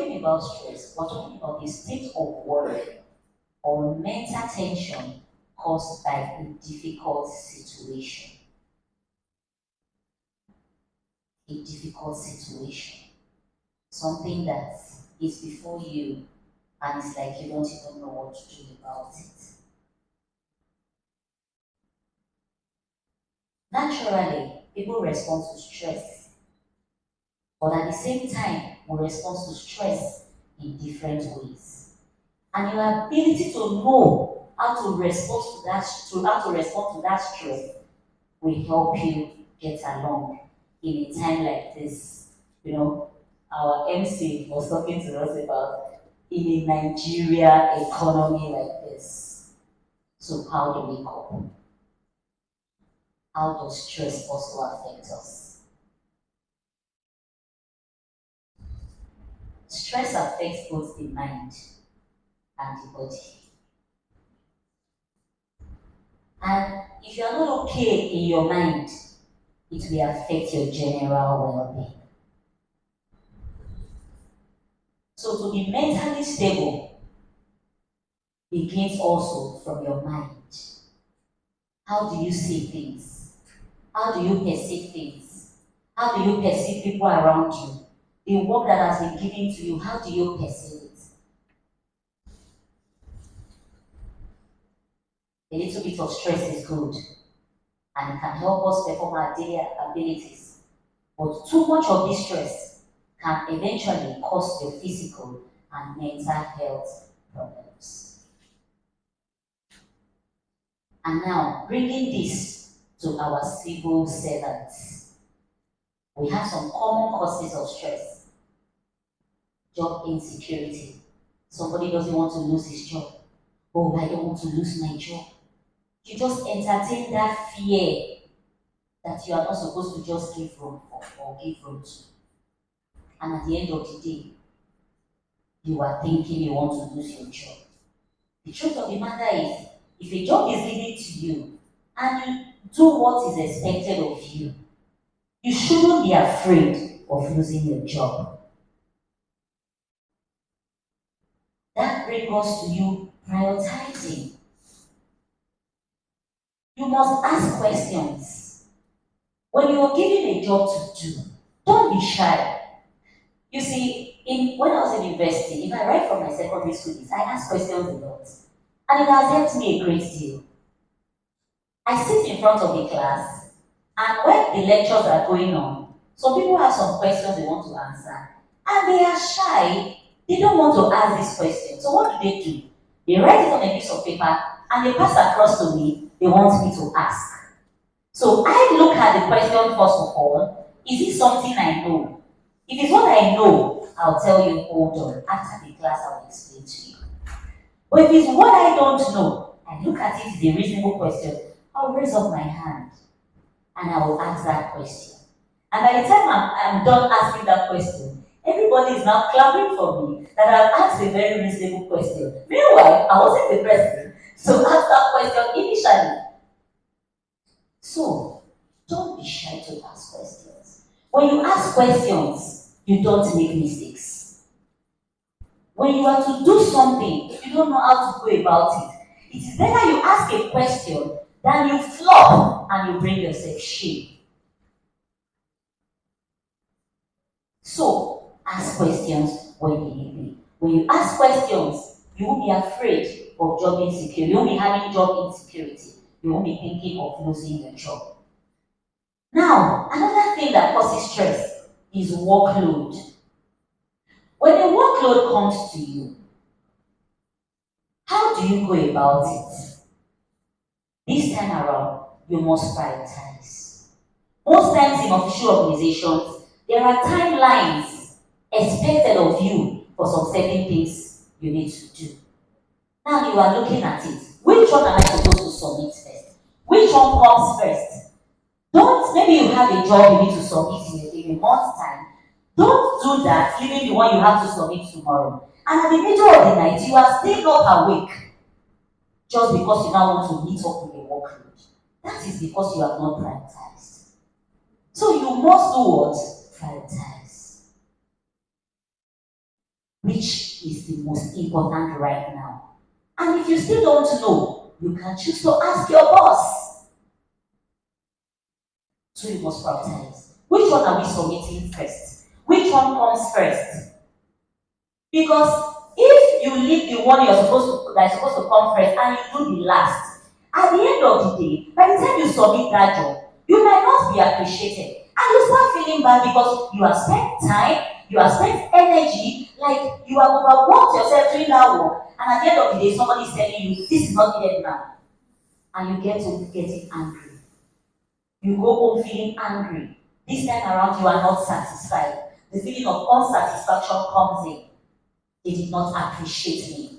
talking about stress, we're talking about the state of worry or mental tension caused by a difficult situation. A difficult situation. Something that is before you and it's like you don't even know what to do about it. Naturally, people respond to stress, but at the same time, we respond to stress in different ways. And your ability to know how to respond to that stress will help you get along in a time like this. You know, our MC was talking to us about in a Nigeria economy like this. So how do we cope? How does stress also affect us? Stress affects both the mind and the body. And if you're not okay in your mind, it will affect your general well-being. So to be mentally stable begins also from your mind. How do you see things? How do you perceive things? How do you perceive people around you? The work that has been given to you, how do you perceive it? A little bit of stress is good and it can help us perform our daily abilities. But too much of this stress can eventually cause your physical and mental health problems. And now, bringing this to our civil servants, we have some common causes of stress. Job insecurity. Somebody doesn't want to lose his job. Oh, I don't want to lose my job. You just entertain that fear that you are not supposed to just give room for or give room to. And at the end of the day, you are thinking you want to lose your job. The truth of the matter is, if a job is given to you and you do what is expected of you, you shouldn't be afraid of losing your job. That brings us to you prioritizing. You must ask questions. When you are given a job to do, don't be shy. You see, when I was in university, if I write from my secondary school days, I ask questions a lot. And it has helped me a great deal. I sit in front of the class, and when the lectures are going on, some people have some questions they want to answer, and they are shy. They don't want to ask these questions. So what do? They write it on a piece of paper, and they pass across to me. They want me to ask. So I look at the question first of all. Is it something I know? If it's what I know, I'll tell you, hold on. After the class, I'll explain to you. But if it's what I don't know, I look at it as a reasonable question, I'll raise up my hand and I will ask that question. And by the time I'm done asking that question, everybody is now clapping for me that I've asked a very reasonable question. Meanwhile, I wasn't the person to ask that question initially. So, don't be shy to ask questions. When you ask questions, you don't make mistakes. When you are to do something, if you don't know how to go about it, it is better you ask a question than you flop and you bring yourself shame. So, ask questions when you need me. When you ask questions, you won't be afraid of job insecurity. You won't be having job insecurity. You won't be thinking of losing your job. Now, another thing that causes stress is workload. When a workload comes to you, how do you go about it? This time around, you must prioritize. Most times in official organizations, there are timelines expected of you for some certain things you need to do. Now you are looking at it. Which one am I supposed to submit first? Which one comes first? Maybe you have a job you need to submit in a month's time. Don't do that, leaving the one you have to submit tomorrow. And at the middle of the night, you are still not awake just because you now want to meet up with your workload. That is because you have not prioritized. So you must do what? Prioritize. which is the most important right now. And if you still don't know, you can choose to ask your boss. So you must prioritize. Which one are we submitting first? Which one comes first? Because if you leave the one that's supposed to come first and you do the last, at the end of the day, by the time you submit that job, you might not be appreciated. And you start feeling bad because you have spent time, you have spent energy, like you have overworked yourself doing that work, and at the end of the day, somebody is telling you this is not needed now. And you get to getting angry. You go home feeling angry. This time around, you are not satisfied. The feeling of unsatisfaction comes in. They did not appreciate me.